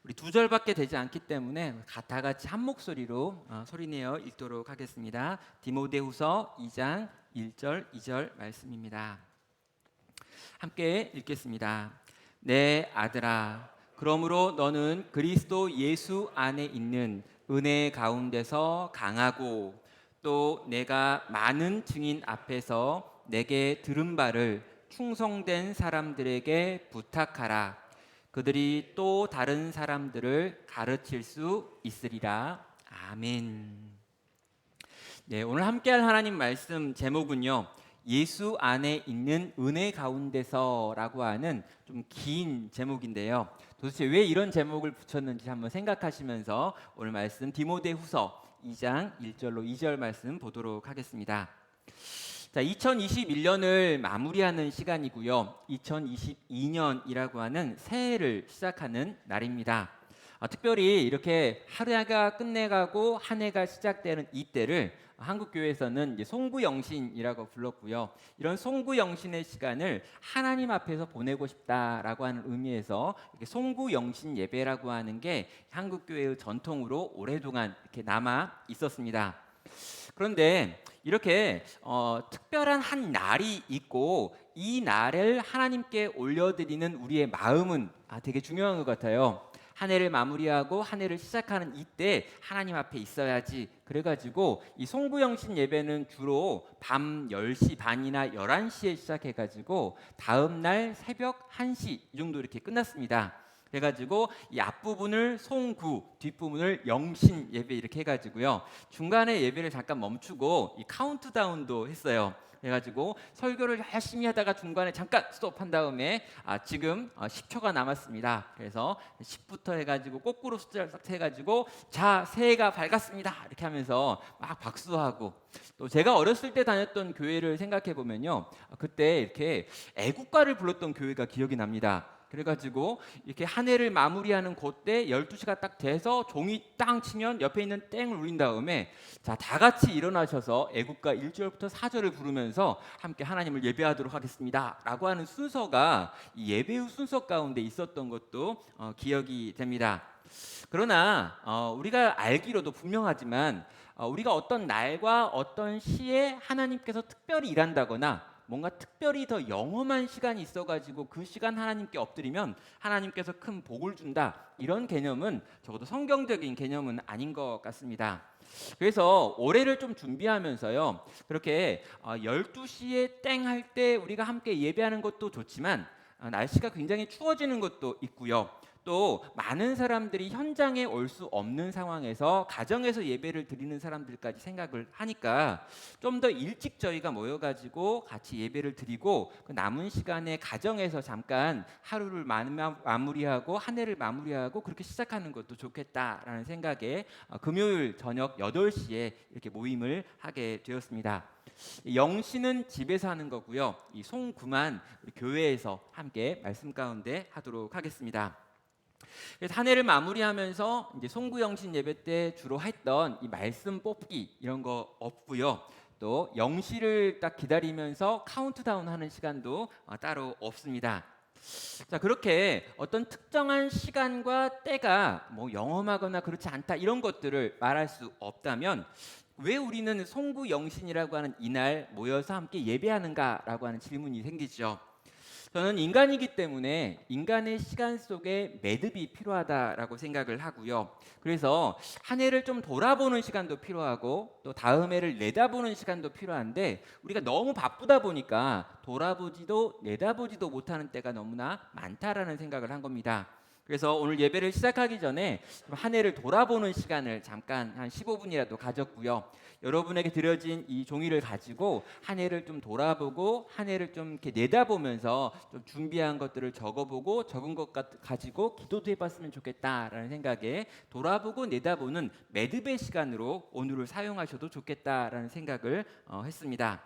우리 두 절밖에 되지 않기 때문에 다 같이 한 목소리로 소리내어 읽도록 하겠습니다. 디모데후서 2장 1절 2절 말씀입니다. 함께 읽겠습니다. 내 아들아, 그러므로 너는 그리스도 예수 안에 있는 은혜 가운데서 강하고 또 내가 많은 증인 앞에서 내게 들은 바를 충성된 사람들에게 부탁하라. 그들이 또 다른 사람들을 가르칠 수 있으리라. 아멘. 네, 오늘 함께할 하나님 말씀 제목은요, 예수 안에 있는 은혜 가운데서라고 하는 좀 긴 제목인데요. 도대체 왜 이런 제목을 붙였는지 한번 생각하시면서 오늘 말씀 디모데후서 2장 1절로 2절 말씀 보도록 하겠습니다. 자, 2021년을 마무리하는 시간이고요. 2022년이라고 하는 새해를 시작하는 날입니다. 특별히 이렇게 하루가 끝내가고 한 해가 시작되는 이때를 한국 교회에서는 송구영신이라고 불렀고요. 이런 송구영신의 시간을 하나님 앞에서 보내고 싶다라고 하는 의미에서 이렇게 송구영신 예배라고 하는 게 한국 교회의 전통으로 오랫동안 이렇게 남아 있었습니다. 그런데 이렇게 특별한 한 날이 있고 이 날을 하나님께 올려드리는 우리의 마음은 되게 중요한 것 같아요. 한 해를 마무리하고 한 해를 시작하는 이때 하나님 앞에 있어야지. 그래가지고 이 송구영신 예배는 주로 밤 10시 반이나 11시에 시작해가지고 다음 날 새벽 1시 이 정도 이렇게 끝났습니다. 그래가지고 이 앞부분을 송구, 뒷부분을 영신 예배 이렇게 해가지고요. 중간에 예배를 잠깐 멈추고 이 카운트다운도 했어요. 그래가지고 설교를 열심히 하다가 중간에 잠깐 스톱한 다음에 지금 10초가 남았습니다. 그래서 10부터 해가지고 거꾸로 숫자를 싹 해가지고 자, 새해가 밝았습니다. 이렇게 하면서 막 박수하고, 또 제가 어렸을 때 다녔던 교회를 생각해 보면요, 그때 이렇게 애국가를 불렀던 교회가 기억이 납니다. 그래가지고 이렇게 한 해를 마무리하는 그때 12시가 딱 돼서 종이 땅 치면 옆에 있는 땡을 울린 다음에 자, 다 같이 일어나셔서 애국가 1절부터 4절을 부르면서 함께 하나님을 예배하도록 하겠습니다 라고 하는 순서가 이 예배의 순서 가운데 있었던 것도 기억이 됩니다. 그러나 우리가 알기로도 분명하지만 우리가 어떤 날과 어떤 시에 하나님께서 특별히 일한다거나 뭔가 특별히 더 영험한 시간이 있어가지고 그 시간 하나님께 엎드리면 하나님께서 큰 복을 준다, 이런 개념은 적어도 성경적인 개념은 아닌 것 같습니다. 그래서 올해를 좀 준비하면서요, 그렇게 12시에 땡 할 때 우리가 함께 예배하는 것도 좋지만 날씨가 굉장히 추워지는 것도 있고요. 또 많은 사람들이 현장에 올 수 없는 상황에서 가정에서 예배를 드리는 사람들까지 생각을 하니까 좀 더 일찍 저희가 모여가지고 같이 예배를 드리고 그 남은 시간에 가정에서 잠깐 하루를 마무리하고 한 해를 마무리하고 그렇게 시작하는 것도 좋겠다라는 생각에 금요일 저녁 8시에 이렇게 모임을 하게 되었습니다. 영신은 집에서 하는 거고요. 이 송구만 우리 교회에서 함께 말씀 가운데 하도록 하겠습니다. 그래서 한 해를 마무리하면서 이제 송구영신 예배 때 주로 했던 이 말씀 뽑기 이런 거 없고요. 또 영시를 딱 기다리면서 카운트다운 하는 시간도 따로 없습니다. 자, 그렇게 어떤 특정한 시간과 때가 뭐 영험하거나 그렇지 않다 이런 것들을 말할 수 없다면 왜 우리는 송구영신이라고 하는 이날 모여서 함께 예배하는가라고 하는 질문이 생기죠. 저는 인간이기 때문에 인간의 시간 속에 매듭이 필요하다라고 생각을 하고요. 그래서 한 해를 좀 돌아보는 시간도 필요하고 또 다음 해를 내다보는 시간도 필요한데 우리가 너무 바쁘다 보니까 돌아보지도 내다보지도 못하는 때가 너무나 많다라는 생각을 한 겁니다. 그래서 오늘 예배를 시작하기 전에 한 해를 돌아보는 시간을 잠깐 한 15분이라도 가졌고요. 여러분에게 드려진 이 종이를 가지고 한 해를 좀 돌아보고 한 해를 좀 이렇게 내다보면서 좀 준비한 것들을 적어보고 적은 것 가지고 기도도 해봤으면 좋겠다라는 생각에 돌아보고 내다보는 매듭의 시간으로 오늘을 사용하셔도 좋겠다라는 생각을 했습니다.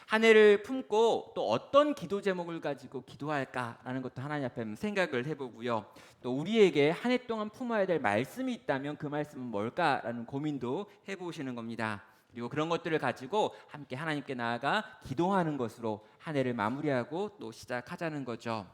한 해를 품고 또 어떤 기도 제목을 가지고 기도할까라는 것도 하나님 앞에 생각을 해보고요. 또 우리에게 한 해 동안 품어야 될 말씀이 있다면 그 말씀은 뭘까라는 고민도 해보시는 겁니다. 그리고 그런 것들을 가지고 함께 하나님께 나아가 기도하는 것으로 한 해를 마무리하고 또 시작하자는 거죠.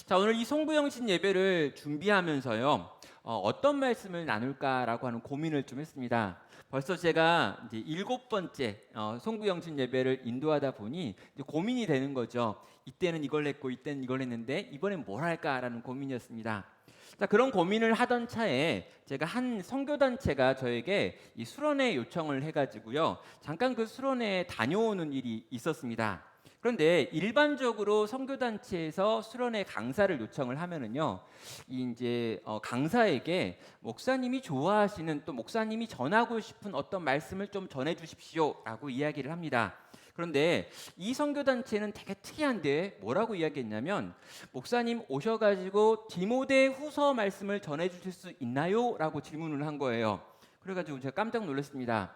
자, 오늘 이 송구영신 예배를 준비하면서요, 어떤 말씀을 나눌까라고 하는 고민을 좀 했습니다. 벌써 제가 이제 7번째 송구영신 예배를 인도하다 보니 이제 고민이 되는 거죠. 이때는 이걸 했고 이때는 이걸 했는데 이번엔 뭘 할까라는 고민이었습니다. 자, 그런 고민을 하던 차에 제가 한 선교단체가 저에게 이 수련회 요청을 해가지고요, 잠깐 그 수련회에 다녀오는 일이 있었습니다. 그런데 일반적으로 선교단체에서 수련회 강사를 요청을 하면은요, 이제 강사에게 목사님이 좋아하시는, 또 목사님이 전하고 싶은 어떤 말씀을 좀 전해 주십시오라고 이야기를 합니다. 그런데 이 선교단체는 되게 특이한데 뭐라고 이야기했냐면, 목사님 오셔가지고 디모데후서 말씀을 전해 주실 수 있나요? 라고 질문을 한 거예요. 그래가지고 제가 깜짝 놀랐습니다.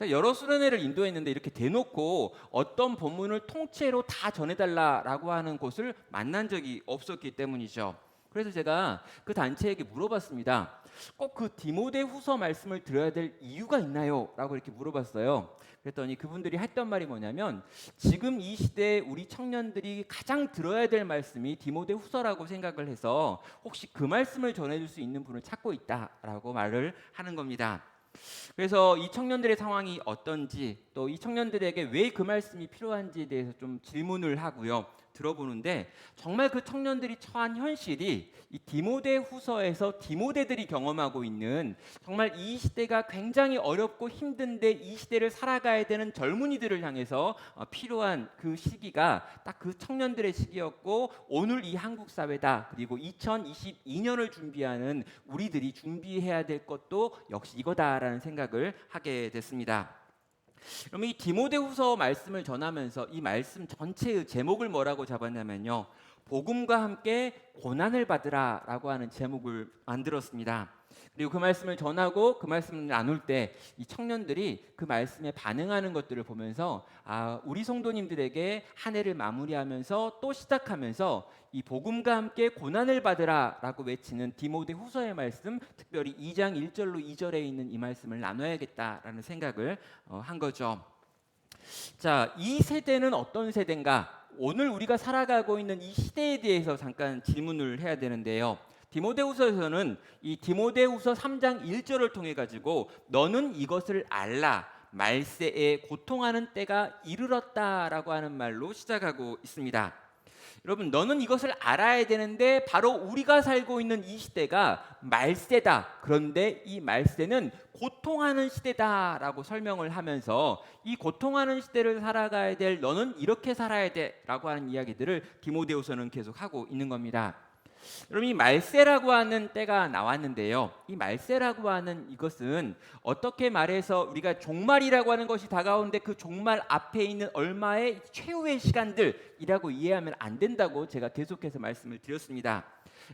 여러 수련회를 인도했는데 이렇게 대놓고 어떤 본문을 통째로 다 전해달라라고 하는 곳을 만난 적이 없었기 때문이죠. 그래서 제가 그 단체에게 물어봤습니다. 꼭 그 디모데후서 말씀을 들어야 될 이유가 있나요? 라고 이렇게 물어봤어요. 그랬더니 그분들이 했던 말이 뭐냐면, 지금 이 시대에 우리 청년들이 가장 들어야 될 말씀이 디모데후서라고 생각을 해서 혹시 그 말씀을 전해줄 수 있는 분을 찾고 있다라고 말을 하는 겁니다. 그래서 이 청년들의 상황이 어떤지, 또 이 청년들에게 왜 그 말씀이 필요한지에 대해서 좀 질문을 하고요, 들어보는데, 정말 그 청년들이 처한 현실이 이 디모데후서에서 디모데들이 경험하고 있는, 정말 이 시대가 굉장히 어렵고 힘든데 이 시대를 살아가야 되는 젊은이들을 향해서 필요한 그 시기가 딱 그 청년들의 시기였고, 오늘 이 한국 사회다, 그리고 2022년을 준비하는 우리들이 준비해야 될 것도 역시 이거다라는 생각을 하게 됐습니다. 그럼 이 디모데후서 말씀을 전하면서 이 말씀 전체의 제목을 뭐라고 잡았냐면요, 복음과 함께 고난을 받으라라고 하는 제목을 만들었습니다. 그리고 그 말씀을 전하고 그 말씀을 나눌 때 이 청년들이 그 말씀에 반응하는 것들을 보면서, 우리 성도님들에게 한 해를 마무리하면서 또 시작하면서 이 복음과 함께 고난을 받으라라고 외치는 디모데후서의 말씀, 특별히 2장 1절로 2절에 있는 이 말씀을 나눠야겠다라는 생각을 한 거죠. 자, 이 세대는 어떤 세대인가? 오늘 우리가 살아가고 있는 이 시대에 대해서 잠깐 질문을 해야 되는데요. 디모데후서에서는 이 디모데후서 3장 1절을 통해 가지고 너는 이것을 알라, 말세에 고통하는 때가 이르렀다라고 하는 말로 시작하고 있습니다. 여러분, 너는 이것을 알아야 되는데 바로 우리가 살고 있는 이 시대가 말세다. 그런데 이 말세는 고통하는 시대다라고 설명을 하면서 이 고통하는 시대를 살아가야 될 너는 이렇게 살아야 돼라고 하는 이야기들을 디모데후서는 계속 하고 있는 겁니다. 여러분, 이 말세라고 하는 때가 나왔는데요, 이 말세라고 하는 이것은 어떻게 말해서 우리가 종말이라고 하는 것이 다가오는데 그 종말 앞에 있는 얼마의 최후의 시간들이라고 이해하면 안 된다고 제가 계속해서 말씀을 드렸습니다.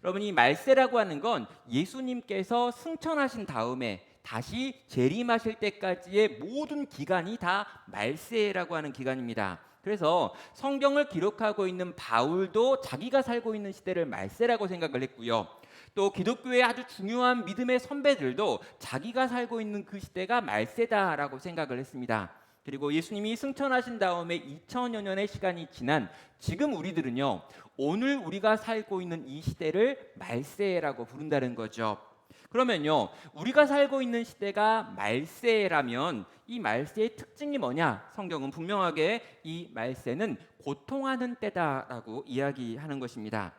여러분, 이 말세라고 하는 건 예수님께서 승천하신 다음에 다시 재림하실 때까지의 모든 기간이 다 말세라고 하는 기간입니다. 그래서 성경을 기록하고 있는 바울도 자기가 살고 있는 시대를 말세라고 생각을 했고요, 또 기독교의 아주 중요한 믿음의 선배들도 자기가 살고 있는 그 시대가 말세다라고 생각을 했습니다. 그리고 예수님이 승천하신 다음에 2000여 년의 시간이 지난 지금 우리들은요, 오늘 우리가 살고 있는 이 시대를 말세라고 부른다는 거죠. 그러면요, 우리가 살고 있는 시대가 말세라면 이 말세의 특징이 뭐냐? 성경은 분명하게 이 말세는 고통하는 때다라고 이야기하는 것입니다.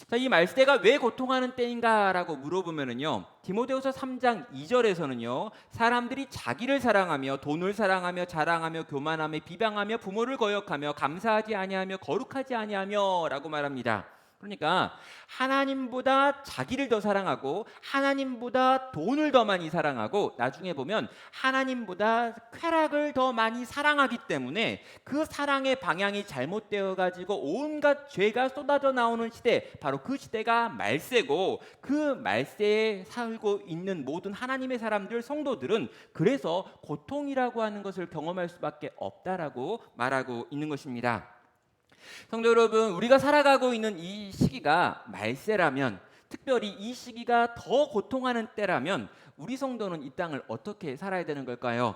자, 이 말세가 왜 고통하는 때인가라고 물어보면은요, 디모데후서 3장 2절에서는요, 사람들이 자기를 사랑하며 돈을 사랑하며 자랑하며 교만하며 비방하며 부모를 거역하며 감사하지 아니하며 거룩하지 아니하며라고 말합니다. 그러니까 하나님보다 자기를 더 사랑하고 하나님보다 돈을 더 많이 사랑하고 나중에 보면 하나님보다 쾌락을 더 많이 사랑하기 때문에 그 사랑의 방향이 잘못되어 가지고 온갖 죄가 쏟아져 나오는 시대, 바로 그 시대가 말세고, 그 말세에 살고 있는 모든 하나님의 사람들, 성도들은 그래서 고통이라고 하는 것을 경험할 수밖에 없다라고 말하고 있는 것입니다. 성도 여러분, 우리가 살아가고 있는 이 시기가 말세라면, 특별히 이 시기가 더 고통하는 때라면 우리 성도는 이 땅을 어떻게 살아야 되는 걸까요?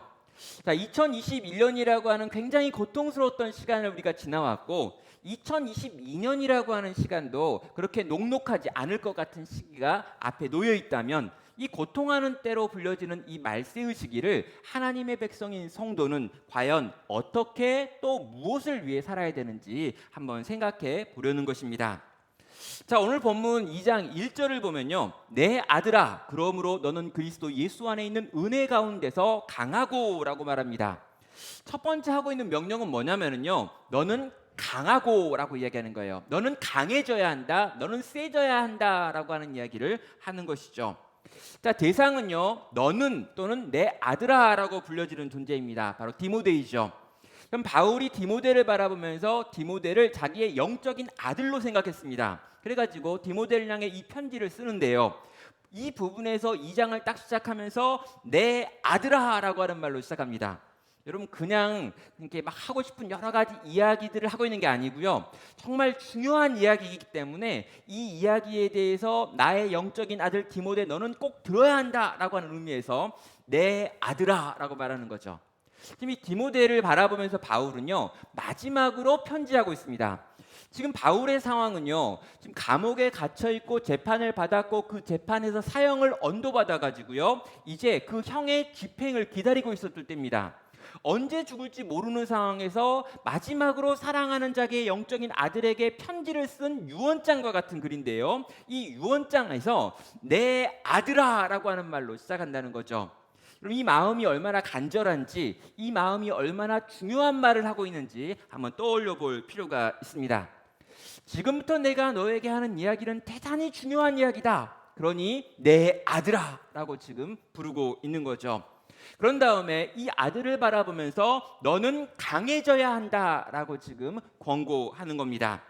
자, 2021년이라고 하는 굉장히 고통스러웠던 시간을 우리가 지나왔고 2022년이라고 하는 시간도 그렇게 녹록하지 않을 것 같은 시기가 앞에 놓여 있다면 이 고통하는 때로 불려지는 이 말세의 시기를 하나님의 백성인 성도는 과연 어떻게 또 무엇을 위해 살아야 되는지 한번 생각해 보려는 것입니다. 자, 오늘 본문 2장 1절을 보면요, 내 아들아 그러므로 너는 그리스도 예수 안에 있는 은혜 가운데서 강하고 라고 말합니다. 첫 번째 하고 있는 명령은 뭐냐면요, 너는 강하고 라고 이야기하는 거예요. 너는 강해져야 한다, 너는 세져야 한다 라고 하는 이야기를 하는 것이죠. 자, 대상은요, 너는 또는 내 아들아 라고 불려지는 존재입니다. 바로 디모데이죠. 그럼 바울이 디모데를 바라보면서 디모데를 자기의 영적인 아들로 생각했습니다. 그래가지고 디모데를 향해 이 편지를 쓰는데요, 이 부분에서 2장을 딱 시작하면서 내 아들아 라고 하는 말로 시작합니다. 여러분, 그냥 이렇게 막 하고 싶은 여러 가지 이야기들을 하고 있는 게 아니고요, 정말 중요한 이야기이기 때문에 이 이야기에 대해서 나의 영적인 아들 디모데 너는 꼭 들어야 한다라고 하는 의미에서 내 아들아 라고 말하는 거죠. 지금 이 디모데를 바라보면서 바울은요, 마지막으로 편지하고 있습니다. 지금 바울의 상황은요, 지금 감옥에 갇혀 있고 재판을 받았고 그 재판에서 사형을 언도받아 가지고요, 이제 그 형의 집행을 기다리고 있었을 때입니다. 언제 죽을지 모르는 상황에서 마지막으로 사랑하는 자기의 영적인 아들에게 편지를 쓴 유언장과 같은 글인데요, 이 유언장에서 내 아들아 라고 하는 말로 시작한다는 거죠. 그럼 이 마음이 얼마나 간절한지, 이 마음이 얼마나 중요한 말을 하고 있는지 한번 떠올려 볼 필요가 있습니다. 지금부터 내가 너에게 하는 이야기는 대단히 중요한 이야기다, 그러니 내 아들아 라고 지금 부르고 있는 거죠. 그런 다음에 이 아들을 바라보면서 너는 강해져야 한다라고 지금 권고하는 겁니다.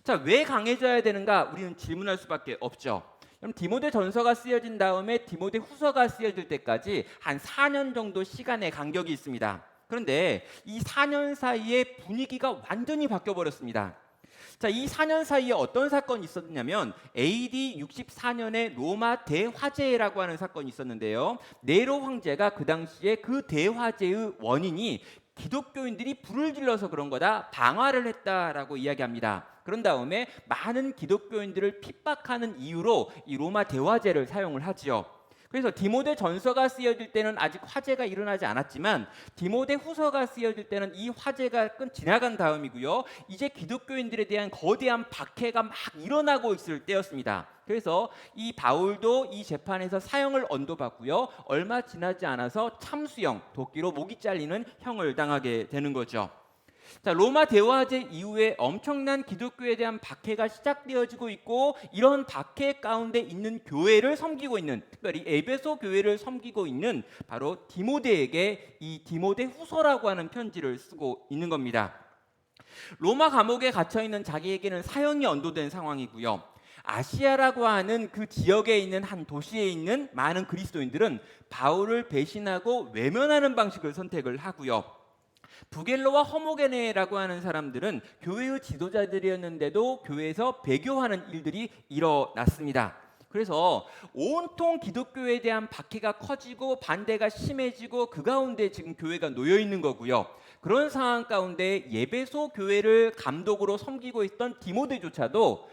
자, 왜 강해져야 되는가? 우리는 질문할 수밖에 없죠. 그럼 디모데 전서가 쓰여진 다음에 디모데 후서가 쓰여질 때까지 한 4년 정도 시간의 간격이 있습니다. 그런데 이 4년 사이에 분위기가 완전히 바뀌어 버렸습니다. 자, 이 4년 사이에 어떤 사건이 있었냐면 AD 64년에 로마 대화재라고 하는 사건이 있었는데요, 네로 황제가 그 당시에 그 대화재의 원인이 기독교인들이 불을 질러서 그런 거다, 방화를 했다라고 이야기합니다. 그런 다음에 많은 기독교인들을 핍박하는 이유로 이 로마 대화재를 사용을 하지요. 그래서 디모데 전서가 쓰여질 때는 아직 화재가 일어나지 않았지만 디모데 후서가 쓰여질 때는 이 화재가 지나간 다음이고요, 이제 기독교인들에 대한 거대한 박해가 막 일어나고 있을 때였습니다. 그래서 이 바울도 이 재판에서 사형을 언도받고요, 얼마 지나지 않아서 참수형, 도끼로 목이 잘리는 형을 당하게 되는 거죠. 자, 로마 대화제 이후에 엄청난 기독교에 대한 박해가 시작되어지고 있고, 이런 박해 가운데 있는 교회를 섬기고 있는, 특별히 에베소 교회를 섬기고 있는 바로 디모데에게 이 디모데 후서라고 하는 편지를 쓰고 있는 겁니다. 로마 감옥에 갇혀 있는 자기에게는 사형이 언도된 상황이고요, 아시아라고 하는 그 지역에 있는 한 도시에 있는 많은 그리스도인들은 바울을 배신하고 외면하는 방식을 선택을 하고요, 부겔로와 허모게네라고 하는 사람들은 교회의 지도자들이었는데도 교회에서 배교하는 일들이 일어났습니다. 그래서 온통 기독교에 대한 박해가 커지고 반대가 심해지고 그 가운데 지금 교회가 놓여 있는 거고요. 그런 상황 가운데 예배소 교회를 감독으로 섬기고 있던 디모데조차도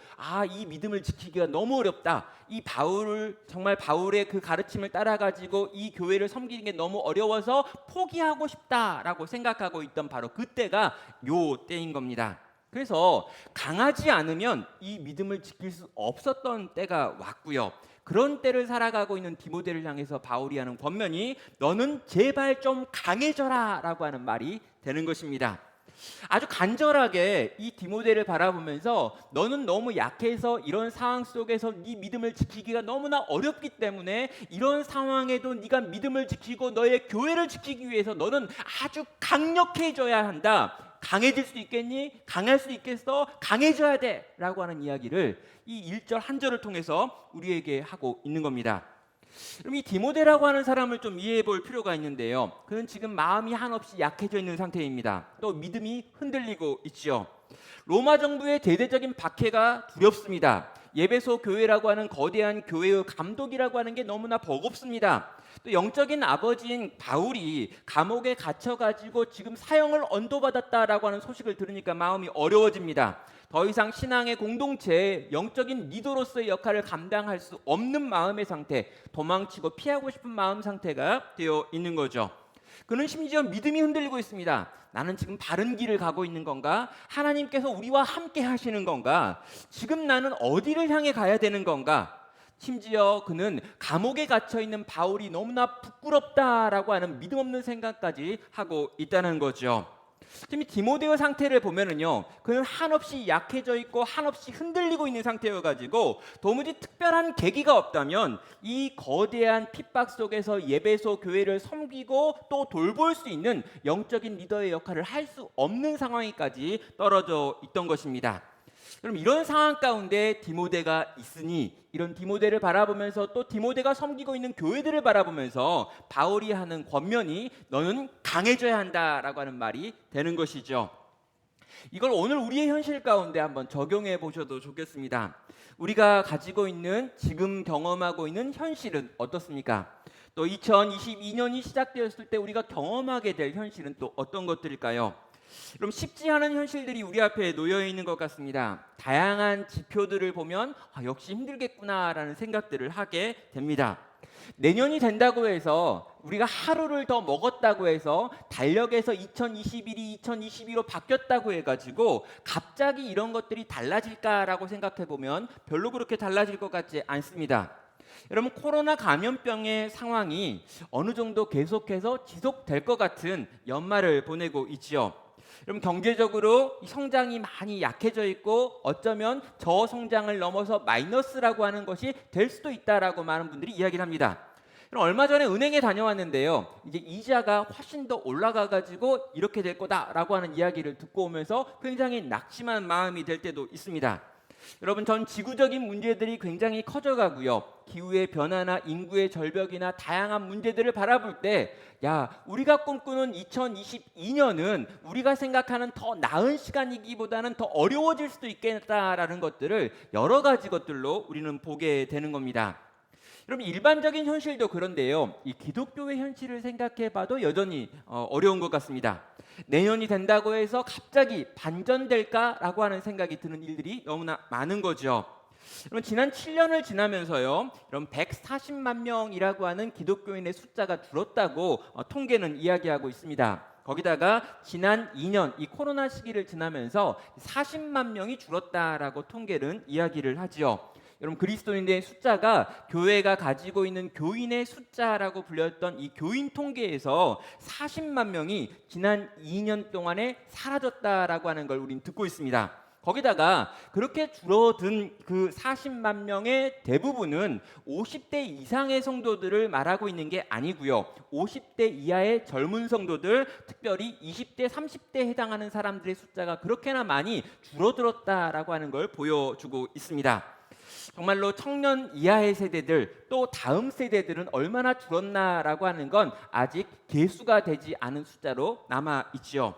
이 믿음을 지키기가 너무 어렵다, 이 바울을 정말 바울의 그 가르침을 따라가지고 이 교회를 섬기는 게 너무 어려워서 포기하고 싶다라고 생각하고 있던 바로 그때가 요 때인 겁니다. 그래서 강하지 않으면 이 믿음을 지킬 수 없었던 때가 왔고요, 그런 때를 살아가고 있는 디모데를 향해서 바울이 하는 권면이 너는 제발 좀 강해져라 라고 하는 말이 되는 것입니다. 아주 간절하게 이 디모데를 바라보면서 너는 너무 약해서 이런 상황 속에서 네 믿음을 지키기가 너무나 어렵기 때문에 이런 상황에도 네가 믿음을 지키고 너의 교회를 지키기 위해서 너는 아주 강력해져야 한다, 강해질 수 있겠니? 강할 수 있겠어? 강해져야 돼 라고 하는 이야기를 이 1절 한 절을 통해서 우리에게 하고 있는 겁니다. 그럼 이 디모데라고 하는 사람을 좀 이해해 볼 필요가 있는데요, 그는 지금 마음이 한없이 약해져 있는 상태입니다. 또 믿음이 흔들리고 있죠. 로마 정부의 대대적인 박해가 두렵습니다. 예배소 교회라고 하는 거대한 교회의 감독이라고 하는 게 너무나 버겁습니다. 또 영적인 아버지인 바울이 감옥에 갇혀가지고 지금 사형을 언도받았다라고 하는 소식을 들으니까 마음이 어려워집니다. 더 이상 신앙의 공동체에 영적인 리더로서의 역할을 감당할 수 없는 마음의 상태, 도망치고 피하고 싶은 마음 상태가 되어 있는 거죠. 그는 심지어 믿음이 흔들리고 있습니다. 나는 지금 바른 길을 가고 있는 건가? 하나님께서 우리와 함께 하시는 건가? 지금 나는 어디를 향해 가야 되는 건가? 심지어 그는 감옥에 갇혀 있는 바울이 너무나 부끄럽다라고 하는 믿음 없는 생각까지 하고 있다는 거죠. 지금 디모데의 상태를 보면은요, 그는 한없이 약해져 있고 한없이 흔들리고 있는 상태여가지고 도무지 특별한 계기가 없다면 이 거대한 핍박 속에서 예배소 교회를 섬기고 또 돌볼 수 있는 영적인 리더의 역할을 할 수 없는 상황에까지 떨어져 있던 것입니다. 그럼 이런 상황 가운데 디모데가 있으니 이런 디모데를 바라보면서 또 디모데가 섬기고 있는 교회들을 바라보면서 바울이 하는 권면이 너는 강해져야 한다라고 하는 말이 되는 것이죠. 이걸 오늘 우리의 현실 가운데 한번 적용해 보셔도 좋겠습니다. 우리가 가지고 있는 지금 경험하고 있는 현실은 어떻습니까? 또 2022년이 시작되었을 때 우리가 경험하게 될 현실은 또 어떤 것들일까요? 그럼 쉽지 않은 현실들이 우리 앞에 놓여 있는 것 같습니다. 다양한 지표들을 보면 역시 힘들겠구나라는 생각들을 하게 됩니다. 내년이 된다고 해서 우리가 하루를 더 먹었다고 해서 달력에서 2021이 2022로 바뀌었다고 해가지고 갑자기 이런 것들이 달라질까라고 생각해 보면 별로 그렇게 달라질 것 같지 않습니다. 여러분, 코로나 감염병의 상황이 어느 정도 계속해서 지속될 것 같은 연말을 보내고 있지요. 여러분, 경제적으로 성장이 많이 약해져 있고 어쩌면 저성장을 넘어서 마이너스라고 하는 것이 될 수도 있다라고 많은 분들이 이야기를 합니다. 얼마 전에 은행에 다녀왔는데요, 이제 이자가 훨씬 더 올라가가지고 이렇게 될 거다라고 하는 이야기를 듣고 오면서 굉장히 낙심한 마음이 될 때도 있습니다. 여러분, 전 지구적인 문제들이 굉장히 커져가고요, 기후의 변화나 인구의 절벽이나 다양한 문제들을 바라볼 때 우리가 꿈꾸는 2022년은 우리가 생각하는 더 나은 시간이기보다는 더 어려워질 수도 있겠다라는 것들을 여러 가지 것들로 우리는 보게 되는 겁니다. 여러분, 일반적인 현실도 그런데요, 이 기독교의 현실을 생각해 봐도 여전히 어려운 것 같습니다. 내년이 된다고 해서 갑자기 반전될까라고 하는 생각이 드는 일들이 너무나 많은 거죠. 여러분, 지난 7년을 지나면서요, 여러분 140만 명이라고 하는 기독교인의 숫자가 줄었다고 통계는 이야기하고 있습니다. 거기다가 지난 2년 이 코로나 시기를 지나면서 40만 명이 줄었다라고 통계는 이야기를 하지요. 여러분, 그리스도인의 숫자가 교회가 가지고 있는 교인의 숫자라고 불렸던 이 교인 통계에서 40만 명이 지난 2년 동안에 사라졌다라고 하는 걸 우리는 듣고 있습니다. 거기다가 그렇게 줄어든 그 40만 명의 대부분은 50대 이상의 성도들을 말하고 있는 게 아니고요, 50대 이하의 젊은 성도들, 특별히 20대, 30대에 해당하는 사람들의 숫자가 그렇게나 많이 줄어들었다라고 하는 걸 보여주고 있습니다. 정말로 청년 이하의 세대들, 또 다음 세대들은 얼마나 줄었나라고 하는 건 아직 계수가 되지 않은 숫자로 남아 있지요.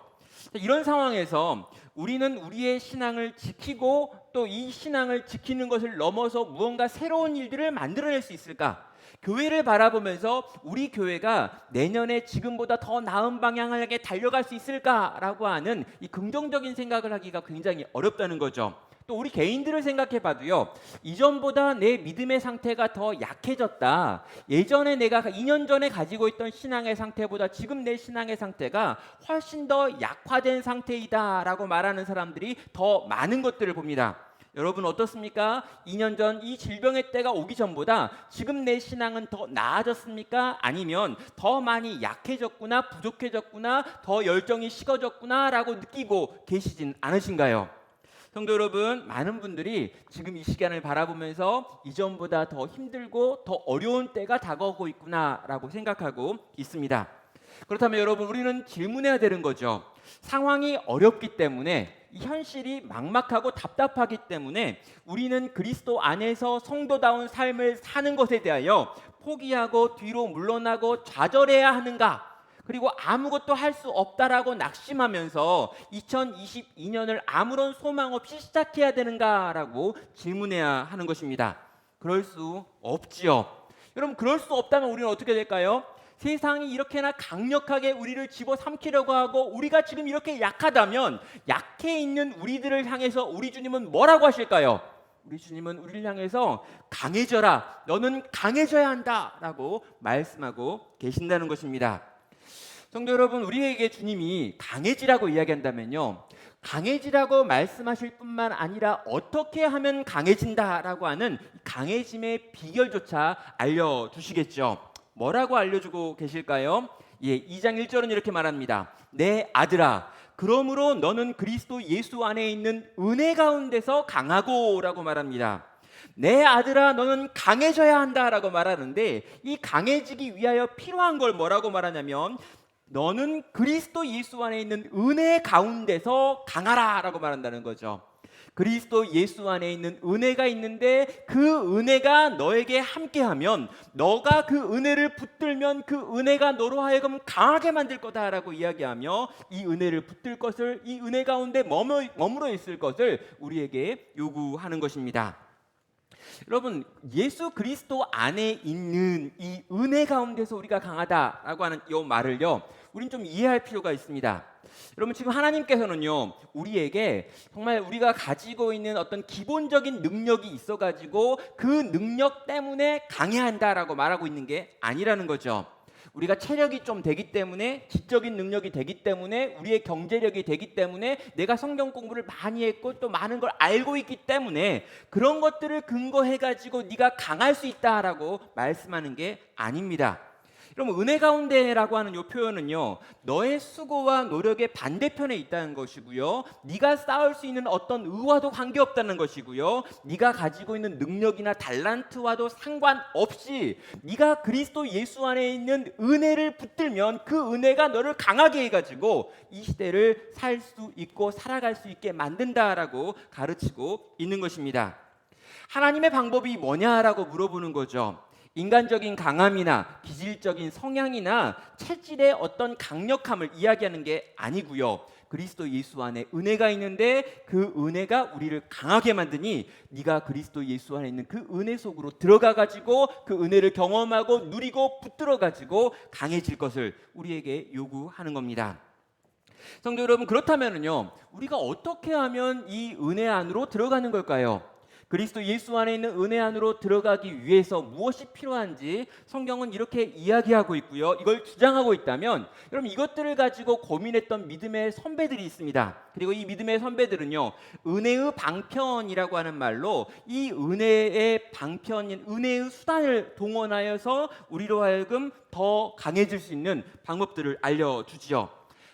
이런 상황에서 우리는 우리의 신앙을 지키고 또 이 신앙을 지키는 것을 넘어서 무언가 새로운 일들을 만들어낼 수 있을까? 교회를 바라보면서 우리 교회가 내년에 지금보다 더 나은 방향을 향해 달려갈 수 있을까라고 하는 이 긍정적인 생각을 하기가 굉장히 어렵다는 거죠. 또 우리 개인들을 생각해 봐도요, 이전보다 내 믿음의 상태가 더 약해졌다, 예전에 내가 2년 전에 가지고 있던 신앙의 상태보다 지금 내 신앙의 상태가 훨씬 더 약화된 상태이다 라고 말하는 사람들이 더 많은 것들을 봅니다. 여러분, 어떻습니까? 2년 전 이 질병의 때가 오기 전보다 지금 내 신앙은 더 나아졌습니까? 아니면 더 많이 약해졌구나, 부족해졌구나, 더 열정이 식어졌구나 라고 느끼고 계시진 않으신가요? 성도 여러분, 많은 분들이 지금 이 시간을 바라보면서 이전보다 더 힘들고 더 어려운 때가 다가오고 있구나라고 생각하고 있습니다. 그렇다면 여러분, 우리는 질문해야 되는 거죠. 상황이 어렵기 때문에, 이 현실이 막막하고 답답하기 때문에 우리는 그리스도 안에서 성도다운 삶을 사는 것에 대하여 포기하고 뒤로 물러나고 좌절해야 하는가? 그리고 아무것도 할 수 없다라고 낙심하면서 2022년을 아무런 소망 없이 시작해야 되는가라고 질문해야 하는 것입니다. 그럴 수 없지요. 여러분, 그럴 수 없다면 우리는 어떻게 될까요? 세상이 이렇게나 강력하게 우리를 집어삼키려고 하고 우리가 지금 이렇게 약하다면 약해 있는 우리들을 향해서 우리 주님은 뭐라고 하실까요? 우리 주님은 우리를 향해서 강해져라, 너는 강해져야 한다라고 말씀하고 계신다는 것입니다. 성도 여러분, 우리에게 주님이 강해지라고 이야기한다면요, 강해지라고 말씀하실 뿐만 아니라 어떻게 하면 강해진다라고 하는 강해짐의 비결조차 알려주시겠죠. 뭐라고 알려주고 계실까요? 2장 1절은 이렇게 말합니다. 내 아들아, 그러므로 너는 그리스도 예수 안에 있는 은혜 가운데서 강하고 라고 말합니다. 내 아들아, 너는 강해져야 한다라고 말하는데, 이 강해지기 위하여 필요한 걸 뭐라고 말하냐면 너는 그리스도 예수 안에 있는 은혜 가운데서 강하라 라고 말한다는 거죠. 그리스도 예수 안에 있는 은혜가 있는데 그 은혜가 너에게 함께하면 너가 그 은혜를 붙들면 그 은혜가 너로 하여금 강하게 만들 거다라고 이야기하며 이 은혜를 붙들 것을, 이 은혜 가운데 머물러 있을 것을 우리에게 요구하는 것입니다. 여러분, 예수 그리스도 안에 있는 이 은혜 가운데서 우리가 강하다라고 하는 이 말을요, 우린 좀 이해할 필요가 있습니다. 여러분, 지금 하나님께서는요, 우리에게 정말 우리가 가지고 있는 어떤 기본적인 능력이 있어가지고 그 능력 때문에 강해야 한다라고 말하고 있는 게 아니라는 거죠. 우리가 체력이 좀 되기 때문에, 지적인 능력이 되기 때문에, 우리의 경제력이 되기 때문에, 내가 성경 공부를 많이 했고 또 많은 걸 알고 있기 때문에 그런 것들을 근거해가지고 네가 강할 수 있다라고 말씀하는 게 아닙니다. 여러분, 은혜 가운데라고 하는 이 표현은요, 너의 수고와 노력의 반대편에 있다는 것이고요, 네가 쌓을 수 있는 어떤 의와도 관계없다는 것이고요, 네가 가지고 있는 능력이나 달란트와도 상관없이 네가 그리스도 예수 안에 있는 은혜를 붙들면 그 은혜가 너를 강하게 해가지고 이 시대를 살 수 있고 살아갈 수 있게 만든다라고 가르치고 있는 것입니다. 하나님의 방법이 뭐냐라고 물어보는 거죠. 인간적인 강함이나 기질적인 성향이나 체질의 어떤 강력함을 이야기하는 게 아니고요, 그리스도 예수 안에 은혜가 있는데 그 은혜가 우리를 강하게 만드니 네가 그리스도 예수 안에 있는 그 은혜 속으로 들어가 가지고 그 은혜를 경험하고 누리고 붙들어 가지고 강해질 것을 우리에게 요구하는 겁니다. 성도 여러분, 그렇다면요, 우리가 어떻게 하면 이 은혜 안으로 들어가는 걸까요? 그리스도 예수 안에 있는 은혜 안으로 들어가기 위해서 무엇이 필요한지 성경은 이렇게 이야기하고 있고요, 이걸 주장하고 있다면 여러분, 이것들을 가지고 고민했던 믿음의 선배들이 있습니다. 그리고 이 믿음의 선배들은요, 은혜의 방편이라고 하는 말로 이 은혜의 방편인 은혜의 수단을 동원하여서 우리로 하여금 더 강해질 수 있는 방법들을 알려주지요.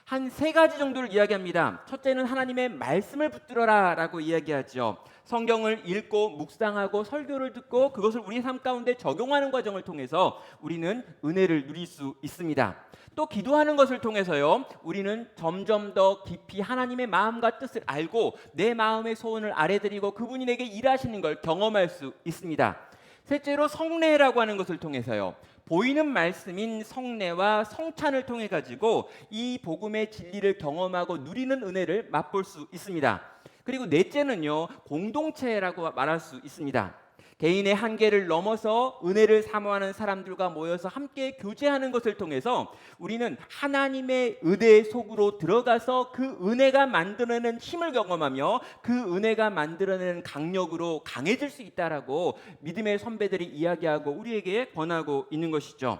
한 3가지 정도를 이야기합니다. 첫째는 하나님의 말씀을 붙들어라 라고 이야기하죠. 성경을 읽고 묵상하고 설교를 듣고 그것을 우리 삶 가운데 적용하는 과정을 통해서 우리는 은혜를 누릴 수 있습니다. 또 기도하는 것을 통해서요, 우리는 점점 더 깊이 하나님의 마음과 뜻을 알고 내 마음의 소원을 아뢰드리고 그분이 내게 일하시는 걸 경험할 수 있습니다. 셋째로 성례라고 하는 것을 통해서요, 보이는 말씀인 성례와 성찬을 통해 가지고 이 복음의 진리를 경험하고 누리는 은혜를 맛볼 수 있습니다. 그리고 넷째는요, 공동체라고 말할 수 있습니다. 개인의 한계를 넘어서 은혜를 사모하는 사람들과 모여서 함께 교제하는 것을 통해서 우리는 하나님의 은혜 속으로 들어가서 그 은혜가 만들어내는 힘을 경험하며 그 은혜가 만들어내는 강력으로 강해질 수 있다라고 믿음의 선배들이 이야기하고 우리에게 권하고 있는 것이죠.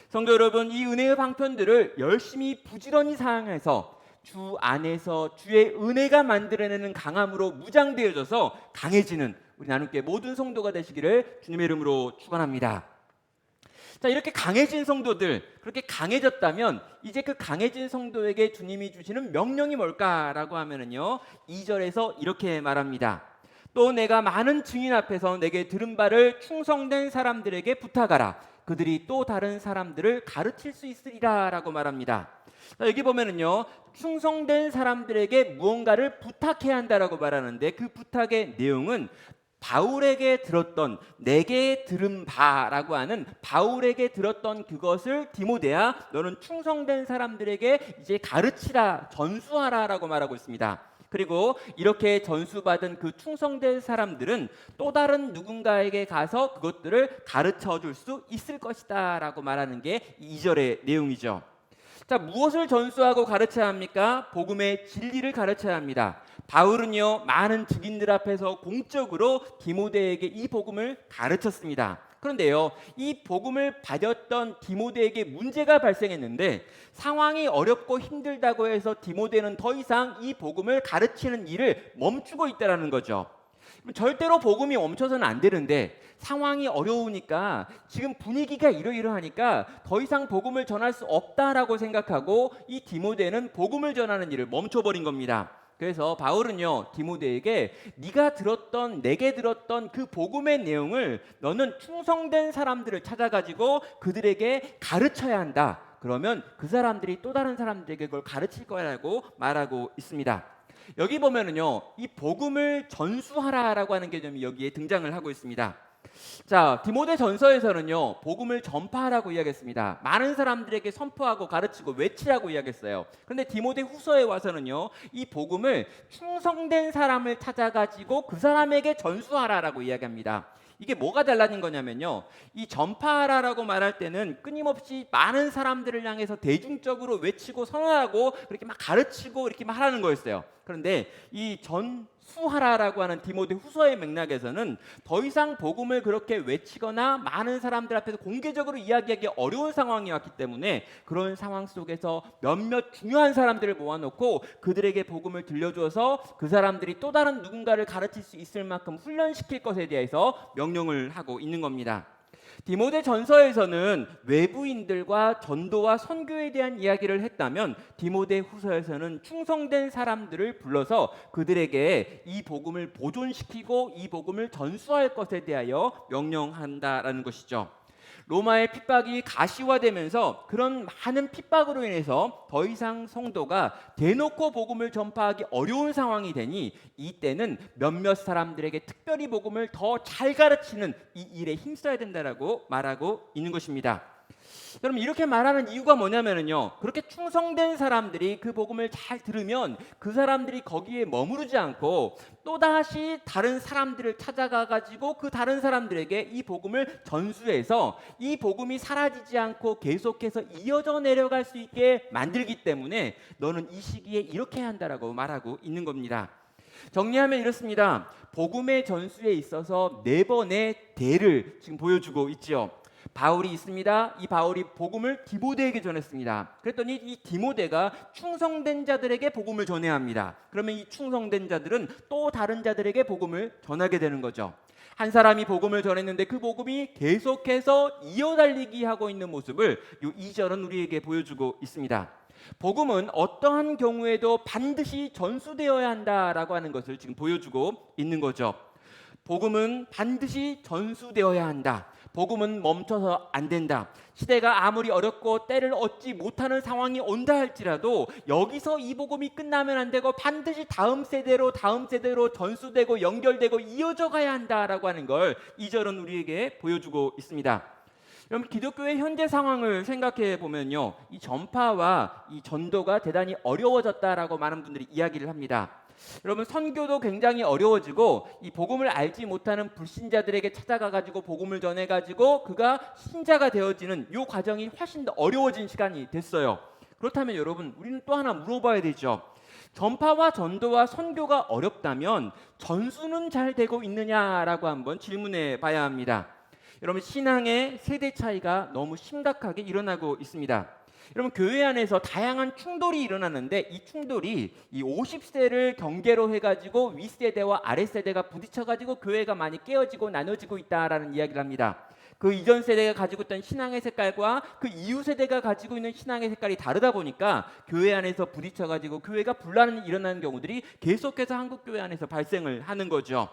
성도 여러분, 이 은혜의 방편들을 열심히 부지런히 사용해서 주 안에서 주의 은혜가 만들어내는 강함으로 무장되어져서 강해지는 우리 나눔교회 모든 성도가 되시기를 주님의 이름으로 축원합니다. 자, 이렇게 강해진 성도들, 그렇게 강해졌다면 이제 그 강해진 성도에게 주님이 주시는 명령이 뭘까라고 하면은요, 2절에서 이렇게 말합니다. 또 내가 많은 증인 앞에서 내게 들은 바를 충성된 사람들에게 부탁하라. 그들이 또 다른 사람들을 가르칠 수 있으리라 라고 말합니다. 자, 여기 보면은요, 충성된 사람들에게 무언가를 부탁해야 한다라고 말하는데 그 부탁의 내용은 바울에게 들었던 내게 들은 바라고 하는 바울에게 들었던 그것을 디모데야 너는 충성된 사람들에게 이제 가르치라, 전수하라라고 말하고 있습니다. 그리고 이렇게 전수받은 그 충성된 사람들은 또 다른 누군가에게 가서 그것들을 가르쳐 줄 수 있을 것이다 라고 말하는 게 2절의 내용이죠. 자, 무엇을 전수하고 가르쳐야 합니까? 복음의 진리를 가르쳐야 합니다. 바울은요, 많은 증인들 앞에서 공적으로 디모데에게 이 복음을 가르쳤습니다. 그런데요, 이 복음을 받았던 디모데에게 문제가 발생했는데 상황이 어렵고 힘들다고 해서 디모데는 더 이상 이 복음을 가르치는 일을 멈추고 있다는 거죠. 절대로 복음이 멈춰서는 안 되는데 상황이 어려우니까 지금 분위기가 이러이러하니까 더 이상 복음을 전할 수 없다라고 생각하고 이 디모데는 복음을 전하는 일을 멈춰버린 겁니다. 그래서 바울은요, 디모데에게 네가 들었던, 내게 들었던 그 복음의 내용을 너는 충성된 사람들을 찾아가지고 그들에게 가르쳐야 한다. 그러면 그 사람들이 또 다른 사람들에게 그걸 가르칠 거라고 말하고 있습니다. 여기 보면은요, 이 복음을 전수하라라고 하는 개념이 여기에 등장을 하고 있습니다. 자, 디모데 전서에서는요, 복음을 전파하라고 이야기했습니다. 많은 사람들에게 선포하고 가르치고 외치라고 이야기했어요. 그런데 디모데 후서에 와서는요, 이 복음을 충성된 사람을 찾아가지고 그 사람에게 전수하라라고 이야기합니다. 이게 뭐가 달라진 거냐면요, 이 전파하라라고 말할 때는 끊임없이 많은 사람들을 향해서 대중적으로 외치고 선언하고 그렇게 막 가르치고 이렇게 막 하라는 거였어요. 그런데 이 전수하라라고 하는 디모데 후서의 맥락에서는 더 이상 복음을 그렇게 외치거나 많은 사람들 앞에서 공개적으로 이야기하기 어려운 상황이 왔기 때문에 그런 상황 속에서 몇몇 중요한 사람들을 모아놓고 그들에게 복음을 들려줘서 그 사람들이 또 다른 누군가를 가르칠 수 있을 만큼 훈련시킬 것에 대해서 명령을 하고 있는 겁니다. 디모데 전서에서는 외부인들과 전도와 선교에 대한 이야기를 했다면 디모데 후서에서는 충성된 사람들을 불러서 그들에게 이 복음을 보존시키고 이 복음을 전수할 것에 대하여 명령한다라는 것이죠. 로마의 핍박이 가시화되면서 그런 많은 핍박으로 인해서 더 이상 성도가 대놓고 복음을 전파하기 어려운 상황이 되니 이때는 몇몇 사람들에게 특별히 복음을 더 잘 가르치는 이 일에 힘써야 된다라고 말하고 있는 것입니다. 여러분, 이렇게 말하는 이유가 뭐냐면요, 그렇게 충성된 사람들이 그 복음을 잘 들으면 그 사람들이 거기에 머무르지 않고 또다시 다른 사람들을 찾아가 가지고 그 다른 사람들에게 이 복음을 전수해서 이 복음이 사라지지 않고 계속해서 이어져 내려갈 수 있게 만들기 때문에 너는 이 시기에 이렇게 해야 한다라고 말하고 있는 겁니다. 정리하면 이렇습니다. 복음의 전수에 있어서 4번의 대를 지금 보여주고 있죠. 바울이 있습니다. 이 바울이 복음을 디모데에게 전했습니다. 그랬더니 이 디모데가 충성된 자들에게 복음을 전해야 합니다. 그러면 이 충성된 자들은 또 다른 자들에게 복음을 전하게 되는 거죠. 한 사람이 복음을 전했는데 그 복음이 계속해서 이어달리기 하고 있는 모습을 이 2절은 우리에게 보여주고 있습니다. 복음은 어떠한 경우에도 반드시 전수되어야 한다라고 하는 것을 지금 보여주고 있는 거죠. 복음은 반드시 전수되어야 한다. 복음은 멈춰서 안 된다. 시대가 아무리 어렵고 때를 얻지 못하는 상황이 온다 할지라도 여기서 이 복음이 끝나면 안 되고 반드시 다음 세대로 전수되고 연결되고 이어져 가야 한다라고 하는 걸 2절은 우리에게 보여주고 있습니다. 여러분, 기독교의 현재 상황을 생각해 보면요, 이 전파와 이 전도가 대단히 어려워졌다라고 많은 분들이 이야기를 합니다. 여러분, 선교도 굉장히 어려워지고 이 복음을 알지 못하는 불신자들에게 찾아가 가지고 복음을 전해 가지고 그가 신자가 되어지는 이 과정이 훨씬 더 어려워진 시간이 됐어요. 그렇다면 여러분, 우리는 또 하나 물어봐야 되죠. 전파와 전도와 선교가 어렵다면 전수는 잘 되고 있느냐라고 한번 질문해 봐야 합니다. 여러분, 신앙의 세대 차이가 너무 심각하게 일어나고 있습니다. 여러분, 교회 안에서 다양한 충돌이 일어나는데 이 충돌이 이 50세를 경계로 해가지고 윗세대와 아랫세대가 부딪혀가지고 교회가 많이 깨어지고 나눠지고 있다라는 이야기를 합니다. 그 이전 세대가 가지고 있던 신앙의 색깔과 그 이후 세대가 가지고 있는 신앙의 색깔이 다르다 보니까 교회 안에서 부딪혀가지고 교회가 분란이 일어나는 경우들이 계속해서 한국 교회 안에서 발생을 하는 거죠.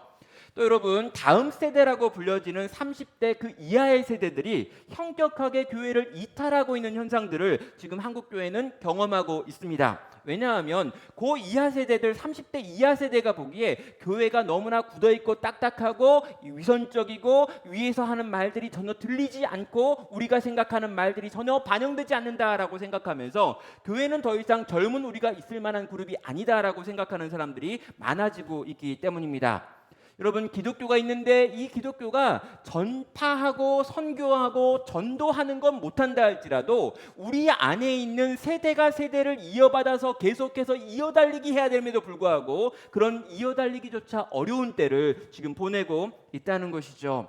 또 여러분, 다음 세대라고 불려지는 30대 그 이하의 세대들이 현격하게 교회를 이탈하고 있는 현상들을 지금 한국 교회는 경험하고 있습니다. 왜냐하면 그 이하 세대들, 30대 이하 세대가 보기에 교회가 너무나 굳어있고 딱딱하고 위선적이고 위에서 하는 말들이 전혀 들리지 않고 우리가 생각하는 말들이 전혀 반영되지 않는다라고 생각하면서 교회는 더 이상 젊은 우리가 있을 만한 그룹이 아니다라고 생각하는 사람들이 많아지고 있기 때문입니다. 여러분, 기독교가 있는데 이 기독교가 전파하고 선교하고 전도하는 건 못한다 할지라도 우리 안에 있는 세대가 세대를 이어받아서 계속해서 이어달리기 해야 됨에도 불구하고 그런 이어달리기조차 어려운 때를 지금 보내고 있다는 것이죠.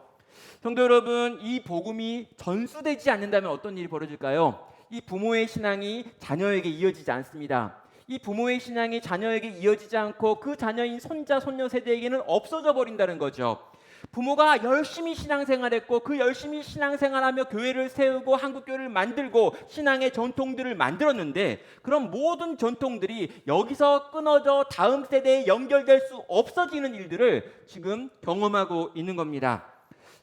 성도 여러분, 이 복음이 전수되지 않는다면 어떤 일이 벌어질까요? 이 부모의 신앙이 자녀에게 이어지지 않습니다. 이 부모의 신앙이 자녀에게 이어지지 않고 그 자녀인 손자, 손녀 세대에게는 없어져 버린다는 거죠. 부모가 열심히 신앙생활했고 그 열심히 신앙생활하며 교회를 세우고 한국교회를 만들고 신앙의 전통들을 만들었는데 그런 모든 전통들이 여기서 끊어져 다음 세대에 연결될 수 없어지는 일들을 지금 경험하고 있는 겁니다.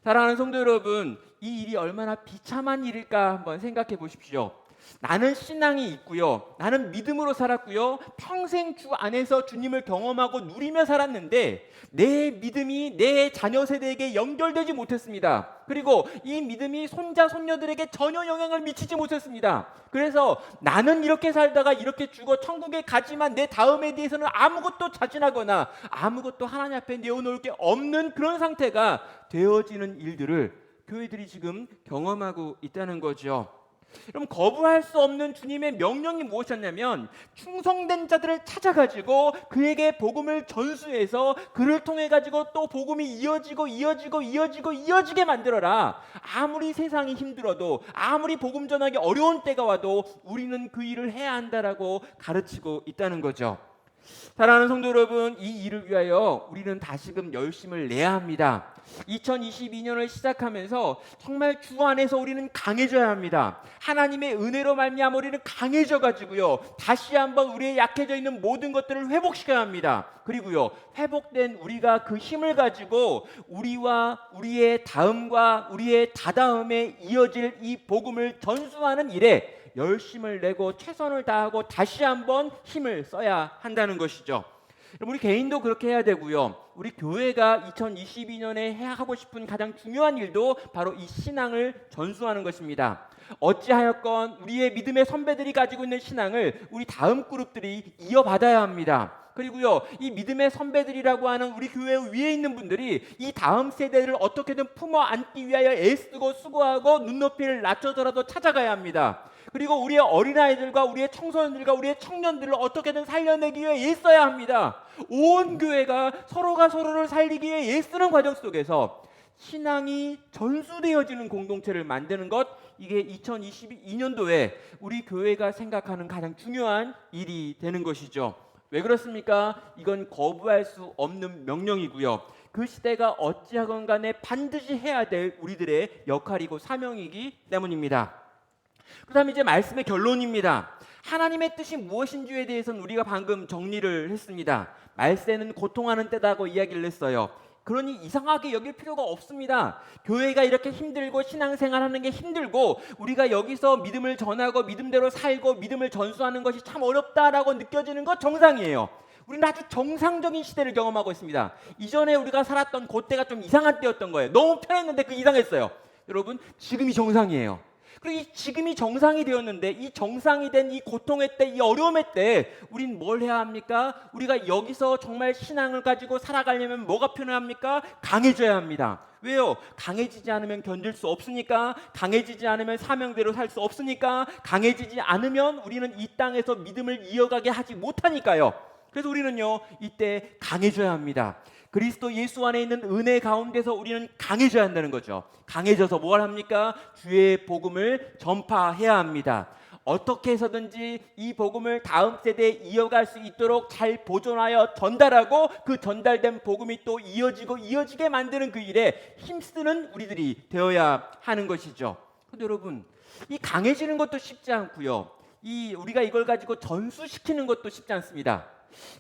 사랑하는 성도 여러분, 이 일이 얼마나 비참한 일일까 한번 생각해 보십시오. 나는 신앙이 있고요, 나는 믿음으로 살았고요, 평생 주 안에서 주님을 경험하고 누리며 살았는데 내 믿음이 내 자녀 세대에게 연결되지 못했습니다. 그리고 이 믿음이 손자 손녀들에게 전혀 영향을 미치지 못했습니다. 그래서 나는 이렇게 살다가 이렇게 죽어 천국에 가지만 내 다음에 대해서는 아무것도 자진하거나 아무것도 하나님 앞에 내어놓을 게 없는 그런 상태가 되어지는 일들을 교회들이 지금 경험하고 있다는 거죠. 그럼 거부할 수 없는 주님의 명령이 무엇이었냐면 충성된 자들을 찾아가지고 그에게 복음을 전수해서 그를 통해 가지고 또 복음이 이어지게 만들어라. 아무리 세상이 힘들어도 아무리 복음 전하기 어려운 때가 와도 우리는 그 일을 해야 한다라고 가르치고 있다는 거죠. 사랑하는 성도 여러분, 이 일을 위하여 우리는 다시금 열심을 내야 합니다. 2022년을 시작하면서 정말 주 안에서 우리는 강해져야 합니다. 하나님의 은혜로 말미암아 우리는 강해져 가지고요, 다시 한번 우리의 약해져 있는 모든 것들을 회복시켜야 합니다. 그리고요, 회복된 우리가 그 힘을 가지고 우리와 우리의 다음과 우리의 다다음에 이어질 이 복음을 전수하는 일에 열심을 내고 최선을 다하고 다시 한번 힘을 써야 한다는 것이죠. 우리 개인도 그렇게 해야 되고요, 우리 교회가 2022년에 하고 싶은 가장 중요한 일도 바로 이 신앙을 전수하는 것입니다. 어찌하였건 우리의 믿음의 선배들이 가지고 있는 신앙을 우리 다음 그룹들이 이어받아야 합니다. 그리고요, 이 믿음의 선배들이라고 하는 우리 교회 위에 있는 분들이 이 다음 세대를 어떻게든 품어 안기 위하여 애쓰고 수고하고 눈높이를 낮춰서라도 찾아가야 합니다. 그리고 우리의 어린아이들과 우리의 청소년들과 우리의 청년들을 어떻게든 살려내기 위해 애써야 합니다. 온 교회가 서로가 서로를 살리기 위해 애쓰는 과정 속에서 신앙이 전수되어지는 공동체를 만드는 것, 이게 2022년도에 우리 교회가 생각하는 가장 중요한 일이 되는 것이죠. 왜 그렇습니까? 이건 거부할 수 없는 명령이고요, 그 시대가 어찌하건 간에 반드시 해야 될 우리들의 역할이고 사명이기 때문입니다. 그 다음에 이제 말씀의 결론입니다. 하나님의 뜻이 무엇인지에 대해서는 우리가 방금 정리를 했습니다. 말세는 고통하는 때다고 이야기를 했어요. 그러니 이상하게 여길 필요가 없습니다. 교회가 이렇게 힘들고 신앙생활하는 게 힘들고 우리가 여기서 믿음을 전하고 믿음대로 살고 믿음을 전수하는 것이 참 어렵다라고 느껴지는 것 정상이에요. 우리는 아주 정상적인 시대를 경험하고 있습니다. 이전에 우리가 살았던 그때가 좀 이상한 때였던 거예요. 너무 편했는데 그 이상했어요. 여러분, 지금이 정상이에요. 그리고 이 지금이 정상이 되었는데 이 정상이 된 이 고통의 때, 이 어려움의 때 우린 뭘 해야 합니까? 우리가 여기서 정말 신앙을 가지고 살아가려면 뭐가 필요합니까? 강해져야 합니다. 왜요? 강해지지 않으면 견딜 수 없으니까, 강해지지 않으면 사명대로 살 수 없으니까, 강해지지 않으면 우리는 이 땅에서 믿음을 이어가게 하지 못하니까요. 그래서 우리는요, 이때 강해져야 합니다. 그리스도 예수 안에 있는 은혜 가운데서 우리는 강해져야 한다는 거죠. 강해져서 뭘 합니까? 주의 복음을 전파해야 합니다. 어떻게 해서든지 이 복음을 다음 세대에 이어갈 수 있도록 잘 보존하여 전달하고 그 전달된 복음이 또 이어지게 만드는 그 일에 힘쓰는 우리들이 되어야 하는 것이죠. 근데 여러분, 이 강해지는 것도 쉽지 않고요, 우리가 이걸 가지고 전수시키는 것도 쉽지 않습니다.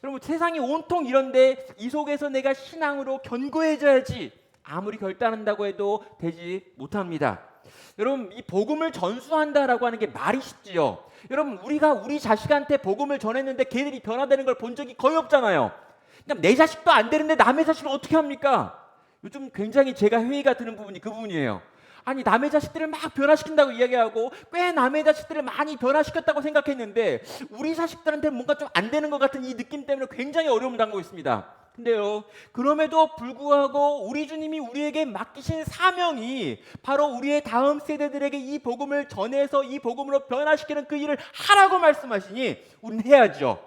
여러분 세상이 온통 이런데 이 속에서 내가 신앙으로 견고해져야지 아무리 결단한다고 해도 되지 못합니다. 여러분 이 복음을 전수한다라고 하는 게 말이 쉽지요. 여러분 우리가 우리 자식한테 복음을 전했는데 걔들이 변화되는 걸 본 적이 거의 없잖아요. 그러니까 내 자식도 안 되는데 남의 자식을 어떻게 합니까? 요즘 굉장히 제가 회의가 드는 부분이 그 부분이에요. 아니 남의 자식들을 막 변화시킨다고 이야기하고 꽤 남의 자식들을 많이 변화시켰다고 생각했는데 우리 자식들한테 뭔가 좀 안 되는 것 같은 이 느낌 때문에 굉장히 어려움을 당하고 있습니다. 근데요 그럼에도 불구하고 우리 주님이 우리에게 맡기신 사명이 바로 우리의 다음 세대들에게 이 복음을 전해서 이 복음으로 변화시키는 그 일을 하라고 말씀하시니 우리는 해야죠.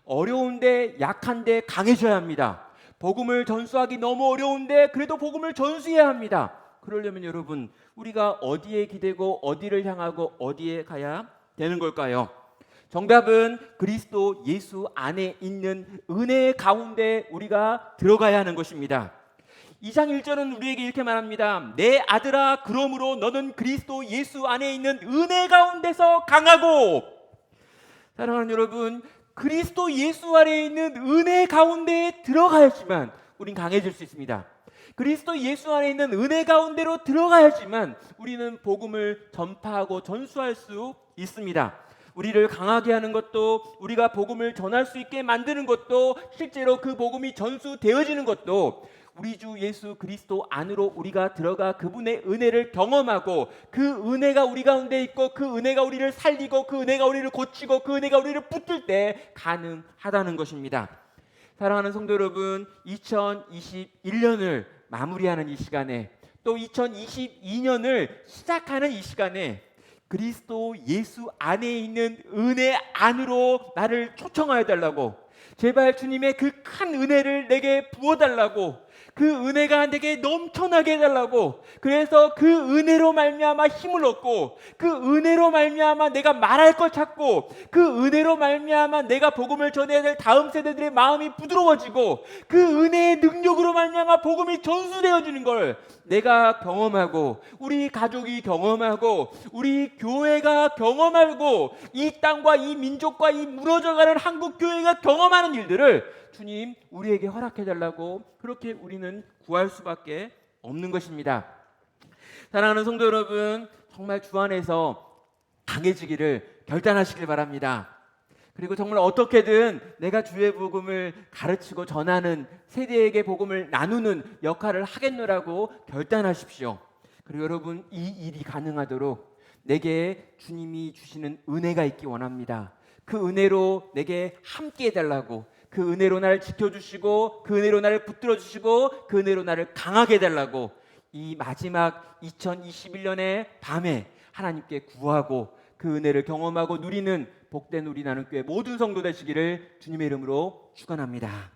어려운데 약한데 강해져야 합니다. 복음을 전수하기 너무 어려운데 그래도 복음을 전수해야 합니다. 그러려면 여러분 우리가 어디에 기대고 어디를 향하고 어디에 가야 되는 걸까요? 정답은 그리스도 예수 안에 있는 은혜 가운데 우리가 들어가야 하는 것입니다. 2장 1절은 우리에게 이렇게 말합니다. 내 아들아 그러므로 너는 그리스도 예수 안에 있는 은혜 가운데서 강하고. 사랑하는 여러분 그리스도 예수 안에 있는 은혜 가운데에 들어가야지만 우린 강해질 수 있습니다. 그리스도 예수 안에 있는 은혜 가운데로 들어가야지만 우리는 복음을 전파하고 전수할 수 있습니다. 우리를 강하게 하는 것도 우리가 복음을 전할 수 있게 만드는 것도 실제로 그 복음이 전수되어지는 것도 우리 주 예수 그리스도 안으로 우리가 들어가 그분의 은혜를 경험하고 그 은혜가 우리 가운데 있고 그 은혜가 우리를 살리고 그 은혜가 우리를 고치고 그 은혜가 우리를 붙들 때 가능하다는 것입니다. 사랑하는 성도 여러분 2021년을 마무리하는 이 시간에 또 2022년을 시작하는 이 시간에 그리스도 예수 안에 있는 은혜 안으로 나를 초청하여 달라고 제발 주님의 그 큰 은혜를 내게 부어달라고 그 은혜가 내게 넘쳐나게 해달라고 그래서 그 은혜로 말미암아 힘을 얻고 그 은혜로 말미암아 내가 말할 걸 찾고 그 은혜로 말미암아 내가 복음을 전해야 될 다음 세대들의 마음이 부드러워지고 그 은혜의 능력으로 말미암아 복음이 전수되어지는 걸 내가 경험하고 우리 가족이 경험하고 우리 교회가 경험하고 이 땅과 이 민족과 이 무너져가는 한국 교회가 경험하는 일들을 주님 우리에게 허락해달라고 그렇게 우리는 구할 수밖에 없는 것입니다. 사랑하는 성도 여러분 정말 주 안에서 강해지기를 결단하시길 바랍니다. 그리고 정말 어떻게든 내가 주의 복음을 가르치고 전하는 세대에게 복음을 나누는 역할을 하겠노라고 결단하십시오. 그리고 여러분 이 일이 가능하도록 내게 주님이 주시는 은혜가 있기 원합니다. 그 은혜로 내게 함께 해달라고 그 은혜로 나를 지켜주시고 그 은혜로 나를 붙들어주시고 그 은혜로 나를 강하게 해달라고 이 마지막 2021년의 밤에 하나님께 구하고 그 은혜를 경험하고 누리는 복된 우리 나눔교회 모든 성도 되시기를 주님의 이름으로 축원합니다.